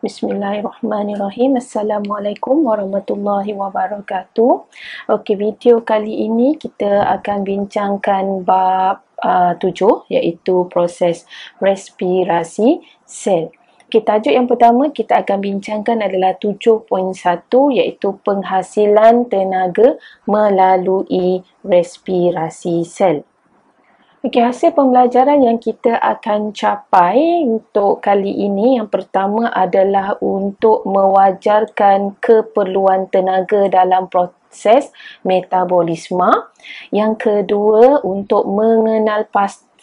Bismillahirrahmanirrahim. Assalamualaikum warahmatullahi wabarakatuh. Okey, video kali ini kita akan bincangkan bab 7 iaitu proses respirasi sel. Okey, tajuk yang pertama kita akan bincangkan adalah 7.1 iaitu penghasilan tenaga melalui respirasi sel. Okey, hasil pembelajaran yang kita akan capai untuk kali ini, yang pertama adalah untuk mewajarkan keperluan tenaga dalam proses metabolisme. Yang kedua, untuk mengenal pasti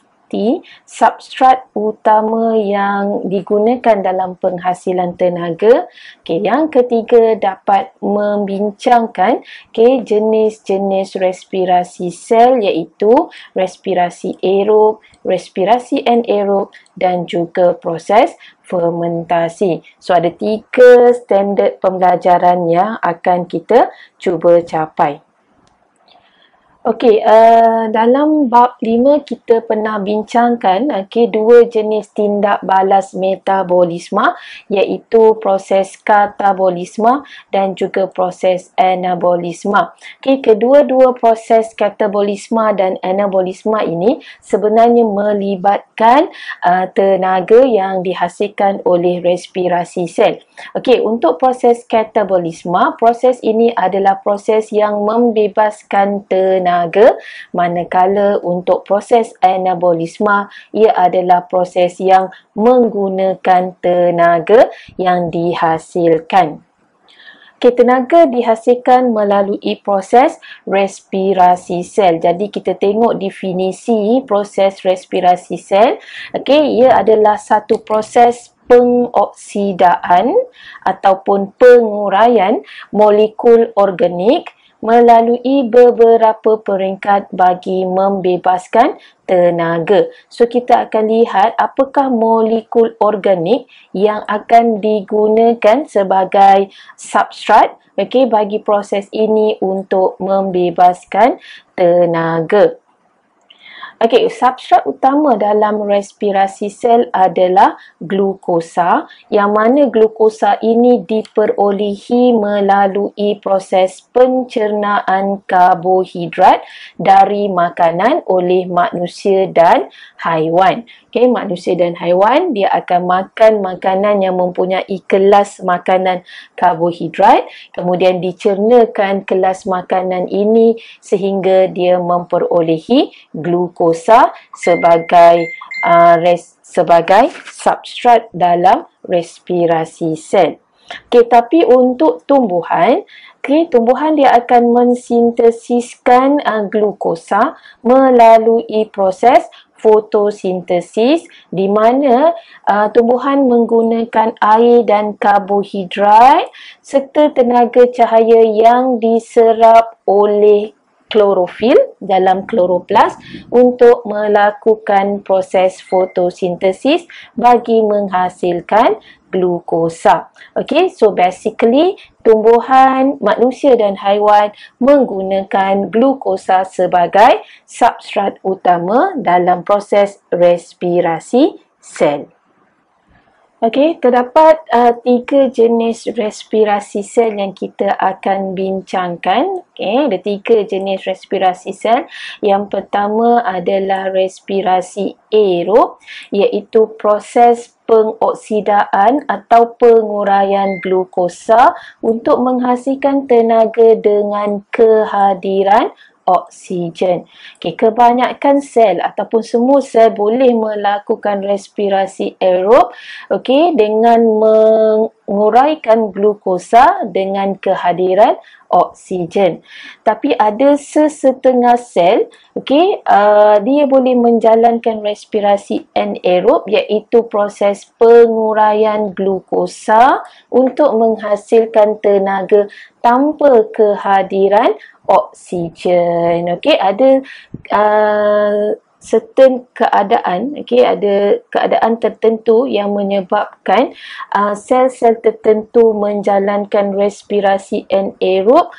substrat utama yang digunakan dalam penghasilan tenaga. Okey, yang ketiga, dapat membincangkan jenis-jenis respirasi sel iaitu respirasi aerob, respirasi anaerob dan juga proses fermentasi. So, ada 3 standard pembelajaran yang akan kita cuba capai. Okey, dalam bab 5 kita pernah bincangkan 2 jenis tindak balas metabolisme iaitu proses katabolisme dan juga proses anabolisme. Okey, kedua-dua proses katabolisme dan anabolisme ini sebenarnya melibatkan tenaga yang dihasilkan oleh respirasi sel. Okey, untuk proses katabolisme, proses ini adalah proses yang membebaskan tenaga, manakala untuk proses anabolisme ia adalah proses yang menggunakan tenaga yang dihasilkan. Okay, tenaga dihasilkan melalui proses respirasi sel. Jadi kita tengok definisi proses respirasi sel. Okay, ia adalah satu proses pengoksidaan ataupun penguraian molekul organik melalui beberapa peringkat bagi membebaskan tenaga. So, kita akan lihat apakah molekul organik yang akan digunakan sebagai substrat bagi proses ini untuk membebaskan tenaga. Okey, substrat utama dalam respirasi sel adalah glukosa, yang mana glukosa ini diperolehi melalui proses pencernaan karbohidrat dari makanan oleh manusia dan haiwan. Okey, manusia dan haiwan dia akan makan makanan yang mempunyai kelas makanan karbohidrat, kemudian dicernakan kelas makanan ini sehingga dia memperolehi glukosa sebagai substrat dalam respirasi sel. Okey, tapi untuk tumbuhan, tumbuhan dia akan mensintesiskan glukosa melalui proses fotosintesis, di mana tumbuhan menggunakan air dan karbohidrat serta tenaga cahaya yang diserap oleh klorofil dalam kloroplas untuk melakukan proses fotosintesis bagi menghasilkan glukosa. Okay, so basically tumbuhan, manusia dan haiwan menggunakan glukosa sebagai substrat utama dalam proses respirasi sel. Okey, terdapat 3 jenis respirasi sel yang kita akan bincangkan. Okey, ada 3 jenis respirasi sel. Yang pertama adalah respirasi aerob, iaitu proses pengoksidaan atau penguraian glukosa untuk menghasilkan tenaga dengan kehadiran oksigen. Okey, kebanyakan sel ataupun semua sel boleh melakukan respirasi aerob dengan menguraikan glukosa dengan kehadiran oksigen. Tapi ada sesetengah sel dia boleh menjalankan respirasi anaerob iaitu proses penguraian glukosa untuk menghasilkan tenaga tanpa kehadiran oksigen. Okey, ada certain keadaan, ada keadaan tertentu yang menyebabkan sel-sel tertentu menjalankan respirasi anaerob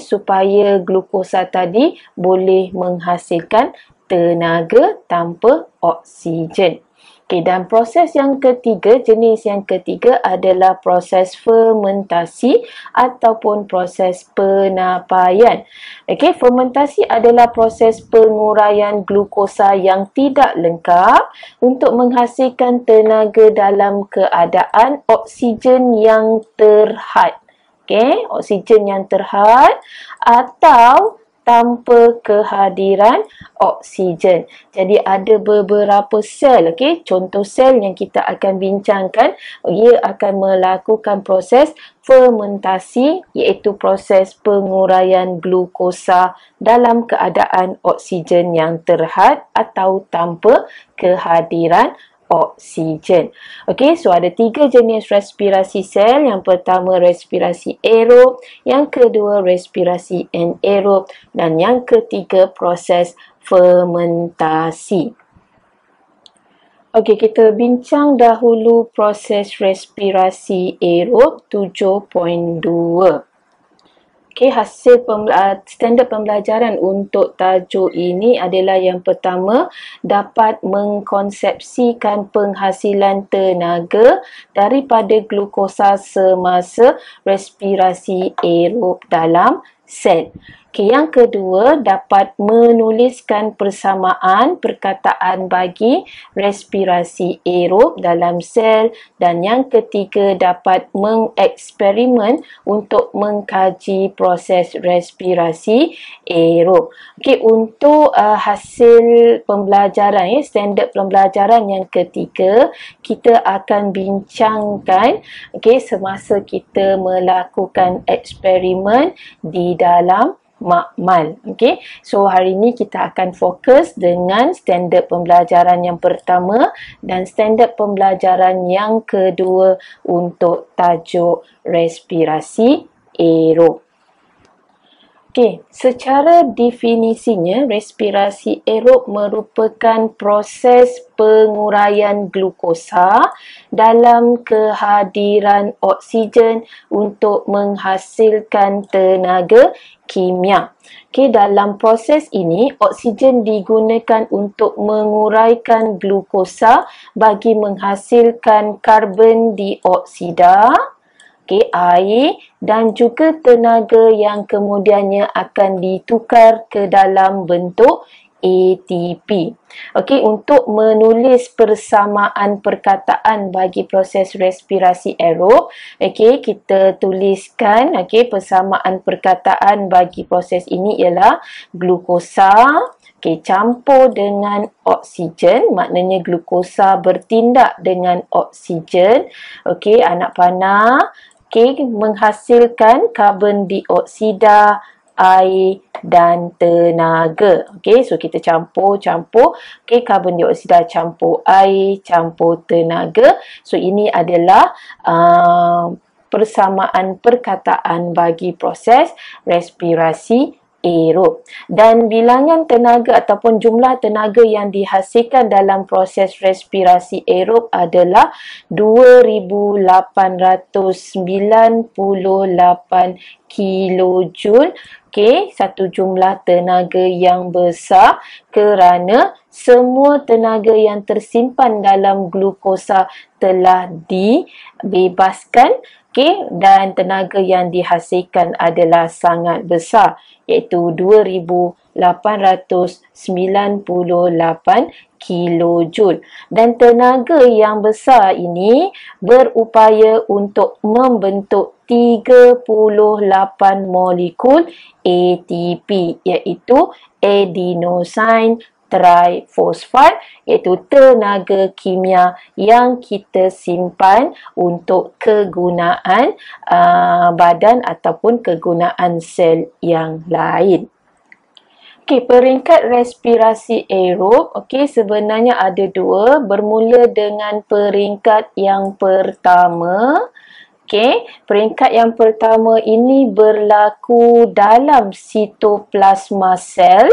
supaya glukosa tadi boleh menghasilkan tenaga tanpa oksigen. Okey, dan proses yang ketiga, jenis yang ketiga adalah proses fermentasi ataupun proses penapaian. Okey, fermentasi adalah proses penguraian glukosa yang tidak lengkap untuk menghasilkan tenaga dalam keadaan oksigen yang terhad. Okey, oksigen yang terhad atau tanpa kehadiran oksigen. Jadi ada beberapa sel, okey, contoh sel yang kita akan bincangkan, ia akan melakukan proses fermentasi iaitu proses penguraian glukosa dalam keadaan oksigen yang terhad atau tanpa kehadiran oksigen. Okey, so ada 3 jenis respirasi sel. Yang pertama respirasi aerob, yang kedua respirasi anaerob dan yang ketiga proses fermentasi. Okey, kita bincang dahulu proses respirasi aerob 7.2. Okey, hasil standard pembelajaran untuk tajuk ini adalah yang pertama, dapat mengkonsepsikan penghasilan tenaga daripada glukosa semasa respirasi aerob dalam sel. Okey, yang kedua, dapat menuliskan persamaan perkataan bagi respirasi aerob dalam sel dan yang ketiga, dapat mengeksperimen untuk mengkaji proses respirasi aerob. Okey, untuk hasil pembelajaran, standard pembelajaran yang ketiga, kita akan bincangkan semasa kita melakukan eksperimen di dalam makmal. Okey, so hari ini kita akan fokus dengan standard pembelajaran yang pertama dan standard pembelajaran yang kedua untuk tajuk respirasi aerob. Okey, secara definisinya, respirasi aerob merupakan proses penguraian glukosa dalam kehadiran oksigen untuk menghasilkan tenaga kimia. Okey, dalam proses ini, oksigen digunakan untuk menguraikan glukosa bagi menghasilkan karbon dioksida, air dan juga tenaga yang kemudiannya akan ditukar ke dalam bentuk ATP. Okey, untuk menulis persamaan perkataan bagi proses respirasi aerob, kita tuliskan persamaan perkataan bagi proses ini ialah glukosa campur dengan oksigen, maknanya glukosa bertindak dengan oksigen. Anak panah menghasilkan karbon dioksida, air dan tenaga. So kita campur. Karbon dioksida campur air, campur tenaga. So ini adalah persamaan perkataan bagi proses respirasi aerob. Dan bilangan tenaga ataupun jumlah tenaga yang dihasilkan dalam proses respirasi aerob adalah 2898 kilojoule. Satu jumlah tenaga yang besar kerana semua tenaga yang tersimpan dalam glukosa telah dibebaskan. Dan tenaga yang dihasilkan adalah sangat besar, iaitu 2898 kilojoule. Dan tenaga yang besar ini berupaya untuk membentuk 38 molekul ATP, iaitu adenosine trifosfat, iaitu tenaga kimia yang kita simpan untuk kegunaan badan ataupun kegunaan sel yang lain. Peringkat respirasi aerob, sebenarnya ada dua, bermula dengan peringkat yang pertama. Peringkat yang pertama ini berlaku dalam sitoplasma sel,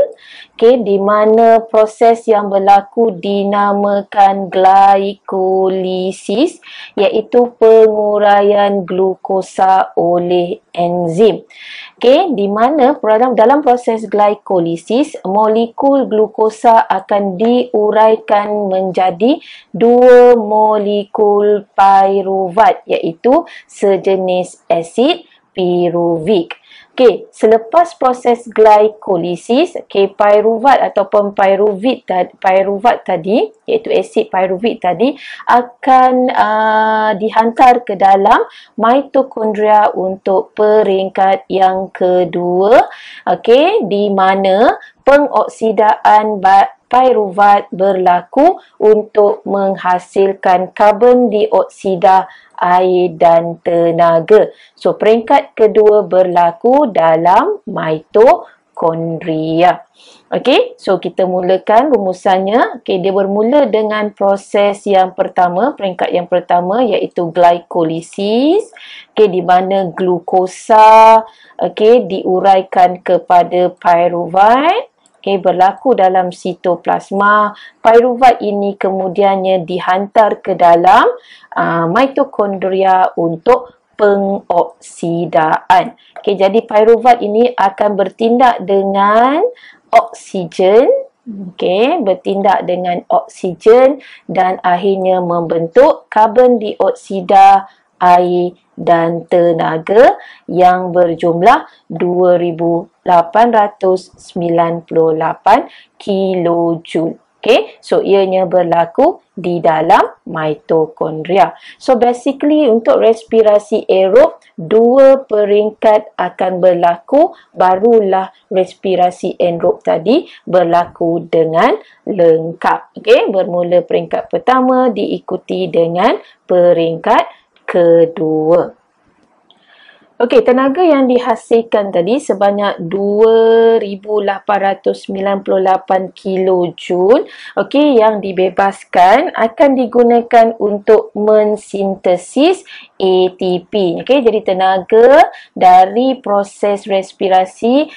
di mana proses yang berlaku dinamakan glikolisis, iaitu penguraian glukosa oleh enzim. Okey, di mana dalam proses glikolisis, molekul glukosa akan diuraikan menjadi 2 molekul pyruvat, iaitu sejenis asid piruvik. Okey, selepas proses glikolisis, pyruvat ataupun pyruvat tadi, iaitu asid piruvik tadi, akan dihantar ke dalam mitokondria untuk peringkat yang kedua, okey, di mana pengoksidaan pyruvat berlaku untuk menghasilkan karbon dioksida, air dan tenaga. So, peringkat kedua berlaku dalam mitokondria. Okey, so kita mulakan rumusannya. Okey, dia bermula dengan proses yang pertama, peringkat yang pertama iaitu glikolisis. Okey, di mana glukosa diuraikan kepada pyruvat. Okay, berlaku dalam sitoplasma. Pyruvat ini kemudiannya dihantar ke dalam mitokondria untuk pengoksidaan. Okay, jadi pyruvat ini akan bertindak dengan oksigen. Okay, bertindak dengan oksigen dan akhirnya membentuk karbon dioksida, air dan tenaga yang berjumlah 2898 kilojoule. Okay, so ianya berlaku di dalam mitokondria. So basically untuk respirasi aerob, 2 peringkat akan berlaku, barulah respirasi anaerob tadi berlaku dengan lengkap. Okay, bermula peringkat pertama diikuti dengan peringkat kedua. Okey, tenaga yang dihasilkan tadi sebanyak 2898 kilojoule, okey, yang dibebaskan akan digunakan untuk mensintesis ATP. Okey, jadi tenaga dari proses respirasi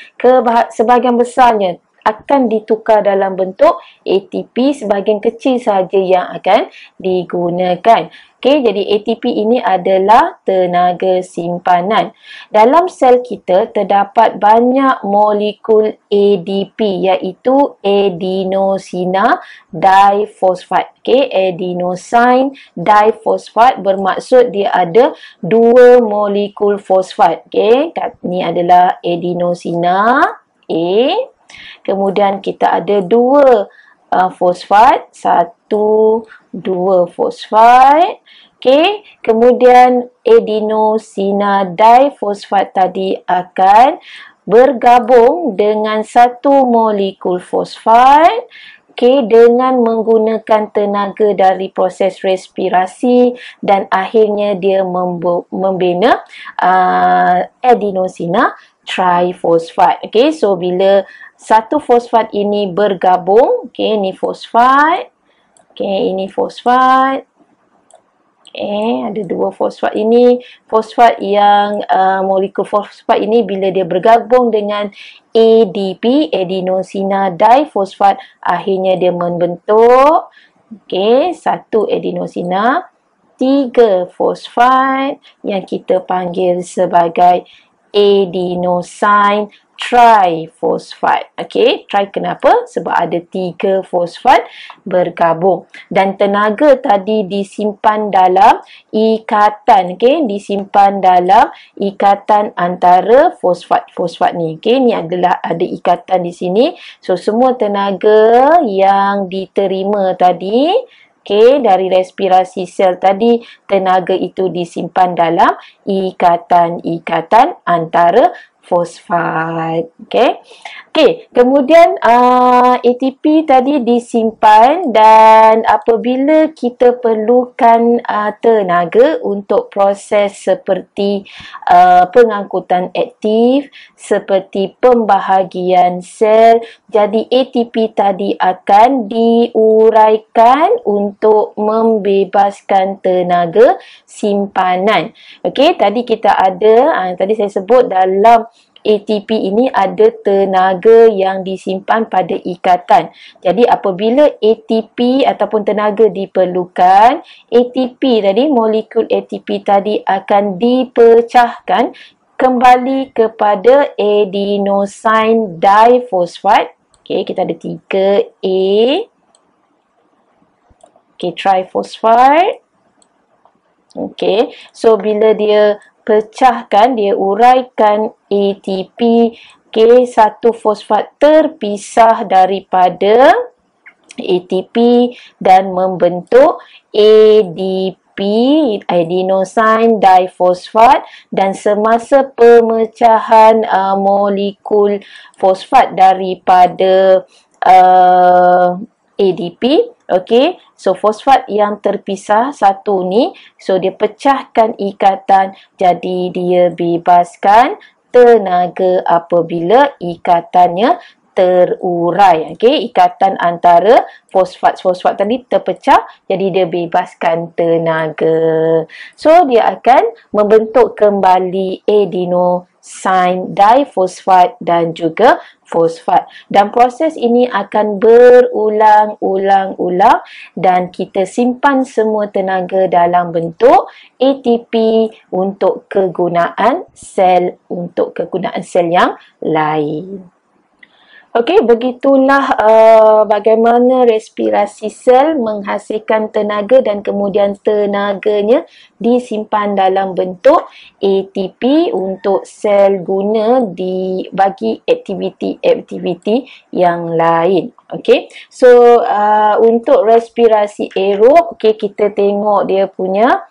sebahagian besarnya akan ditukar dalam bentuk ATP, sebahagian kecil sahaja yang akan digunakan. Okey, jadi ATP ini adalah tenaga simpanan. Dalam sel kita terdapat banyak molekul ADP, iaitu adenosina difosfat. Okey, adenosine difosfat bermaksud dia ada 2 molekul fosfat. Okey, ni adalah adenosina A. Kemudian kita ada 2 fosfat, 1, 2 fosfat. Okey, kemudian adenosina difosfat tadi akan bergabung dengan 1 molekul fosfat. Okey, dengan menggunakan tenaga dari proses respirasi dan akhirnya dia membina adenosina trifosfat. Okey, so bila 1 fosfat ini bergabung, okey, ini fosfat. Okey, ini fosfat. Okey, ada 2 fosfat ini. Fosfat yang molekul fosfat ini bila dia bergabung dengan ADP, adenosina difosfat, akhirnya dia membentuk, okey, 1 adenosina, 3 fosfat yang kita panggil sebagai adenosine trifosfat. Okey, tri kenapa? Sebab ada 3 fosfat bergabung. Dan tenaga tadi disimpan dalam ikatan, okey, disimpan dalam ikatan antara fosfat-fosfat ni. Okey, ni adalah ada ikatan di sini. So semua tenaga yang diterima tadi, okey, dari respirasi sel tadi, tenaga itu disimpan dalam ikatan-ikatan antara fosfat. Okey. Okey, kemudian ATP tadi disimpan dan apabila kita perlukan tenaga untuk proses seperti pengangkutan aktif, seperti pembahagian sel, jadi ATP tadi akan diuraikan untuk membebaskan tenaga simpanan. Okey, tadi kita ada, tadi saya sebut dalam ATP ini ada tenaga yang disimpan pada ikatan. Jadi apabila ATP ataupun tenaga diperlukan, ATP tadi, molekul ATP tadi akan dipecahkan kembali kepada adenosine difosfat. Okey, kita ada 3A. Okey, trifosfat. Okey, so bila dia pecahkan, dia uraikan ATP, okey, satu fosfat terpisah daripada ATP dan membentuk ADP, adenosine difosfat, dan semasa pemecahan molekul fosfat daripada ADP, okey, so fosfat yang terpisah satu ni, so dia pecahkan ikatan, jadi dia bebaskan tenaga apabila ikatannya terurai. Okey, ikatan antara fosfat tadi terpecah, jadi dia bebaskan tenaga. So dia akan membentuk kembali adenosine difosfat dan juga fosfat. Dan proses ini akan berulang-ulang dan kita simpan semua tenaga dalam bentuk ATP untuk kegunaan sel yang lain. Okey, begitulah bagaimana respirasi sel menghasilkan tenaga dan kemudian tenaganya disimpan dalam bentuk ATP untuk sel guna bagi aktiviti yang lain. Okey, so untuk respirasi aerob, okey, kita tengok dia punya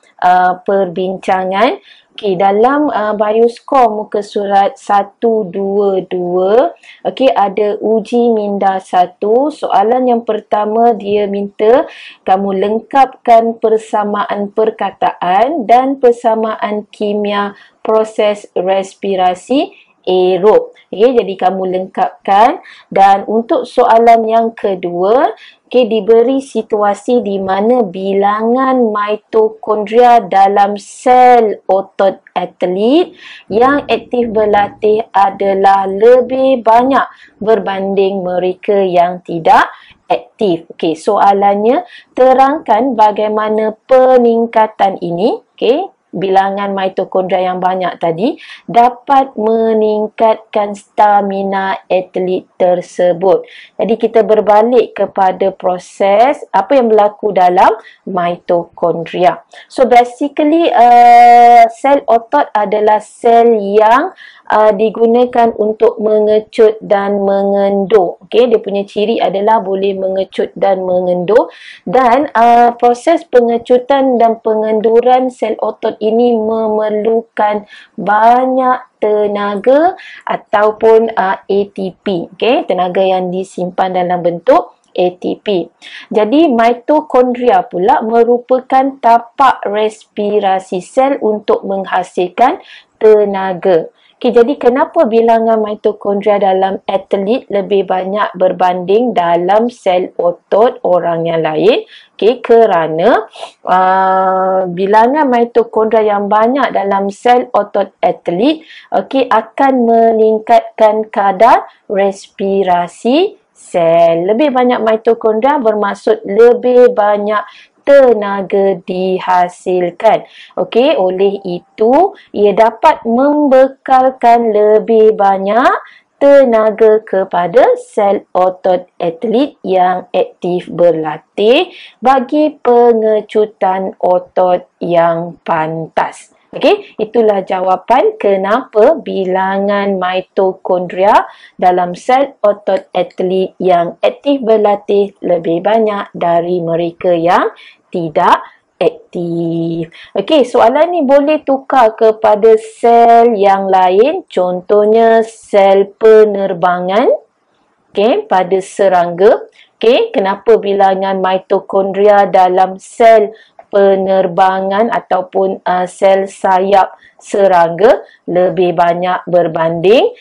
perbincangan. Okey, dalam Bioscore muka surat 122, okey, ada uji minda 1. Soalan yang pertama dia minta kamu lengkapkan persamaan perkataan dan persamaan kimia proses respirasi aerob. Okey, jadi kamu lengkapkan. Dan untuk soalan yang kedua, okey, diberi situasi di mana bilangan mitokondria dalam sel otot atlet yang aktif berlatih adalah lebih banyak berbanding mereka yang tidak aktif. Okey, soalannya terangkan bagaimana peningkatan ini, okey, bilangan mitokondria yang banyak tadi dapat meningkatkan stamina atlet tersebut. Jadi kita berbalik kepada proses apa yang berlaku dalam mitokondria. So basically sel otot adalah sel yang digunakan untuk mengecut dan mengendur. Okey, dia punya ciri adalah boleh mengecut dan mengendur, dan proses pengecutan dan pengenduran sel otot ini memerlukan banyak tenaga ataupun ATP. Okey, tenaga yang disimpan dalam bentuk ATP. Jadi mitokondria pula merupakan tapak respirasi sel untuk menghasilkan tenaga. Okay, jadi kenapa bilangan mitokondria dalam atlet lebih banyak berbanding dalam sel otot orang yang lain? Okay, kerana bilangan mitokondria yang banyak dalam sel otot atlet, okay, akan meningkatkan kadar respirasi sel. Lebih banyak mitokondria bermaksud lebih banyak tenaga dihasilkan. Okey, oleh itu ia dapat membekalkan lebih banyak tenaga kepada sel otot atlet yang aktif berlatih bagi pengecutan otot yang pantas. Okey, itulah jawapan kenapa bilangan mitokondria dalam sel otot atlet yang aktif berlatih lebih banyak dari mereka yang tidak aktif. Okey, soalan ni boleh tukar kepada sel yang lain, contohnya sel penerbangan, okey, pada serangga. Okey, kenapa bilangan mitokondria dalam sel penerbangan ataupun sel sayap serangga lebih banyak berbanding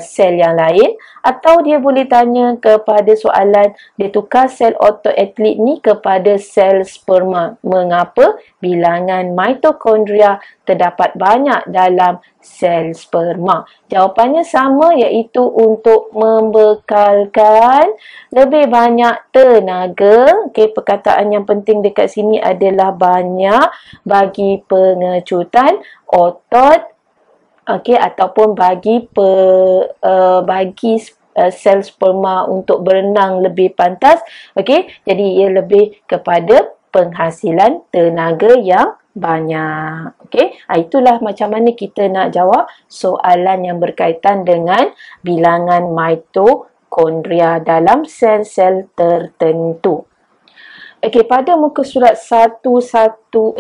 sel yang lain? Atau dia boleh tanya kepada soalan, dia tukar sel otot atlet ni kepada sel sperma. Mengapa bilangan mitokondria terdapat banyak dalam sel sperma? Jawapannya sama, iaitu untuk membekalkan lebih banyak tenaga. Okey, perkataan yang penting dekat sini adalah banyak bagi pengecutan otot Okey, ataupun bagi sel sperma untuk berenang lebih pantas. Okey, jadi ia lebih kepada penghasilan tenaga yang banyak. Okey, itulah macam mana kita nak jawab soalan yang berkaitan dengan bilangan mitokondria dalam sel-sel tertentu. Okey, pada muka surat 122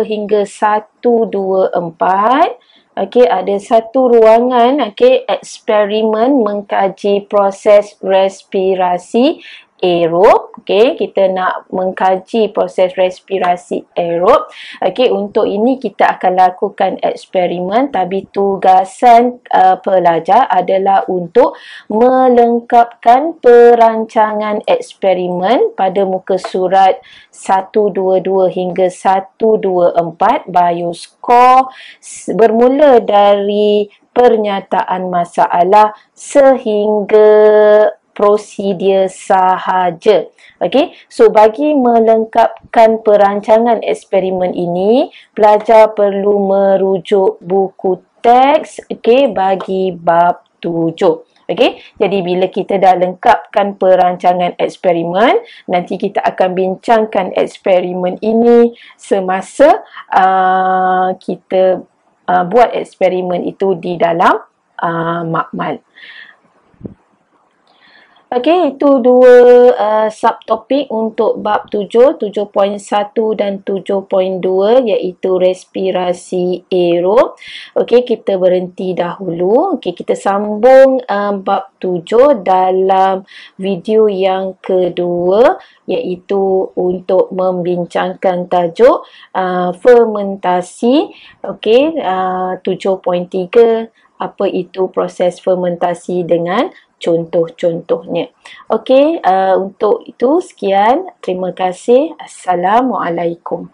hingga 124, okey, ada satu ruangan, okey, eksperimen mengkaji proses respirasi aerob. Okey, kita nak mengkaji proses respirasi aerob. Okey, untuk ini kita akan lakukan eksperimen, tapi tugasan pelajar adalah untuk melengkapkan perancangan eksperimen pada muka surat 122 hingga 124 bioskor bermula dari pernyataan masalah sehingga prosedur sahaja. Okey, so bagi melengkapkan perancangan eksperimen ini, pelajar perlu merujuk buku teks, okey, bagi bab 7. Okey, jadi bila kita dah lengkapkan perancangan eksperimen, nanti kita akan bincangkan eksperimen ini semasa kita buat eksperimen itu di dalam makmal. Okey, itu dua subtopik untuk bab 7, 7.1 dan 7.2, iaitu respirasi aerob. Okey, kita berhenti dahulu. Okey, kita sambung bab 7 dalam video yang kedua, iaitu untuk membincangkan tajuk fermentasi. Okey, 7.3, apa itu proses fermentasi dengan contoh-contohnya. Okey, untuk itu sekian. Terima kasih. Assalamualaikum.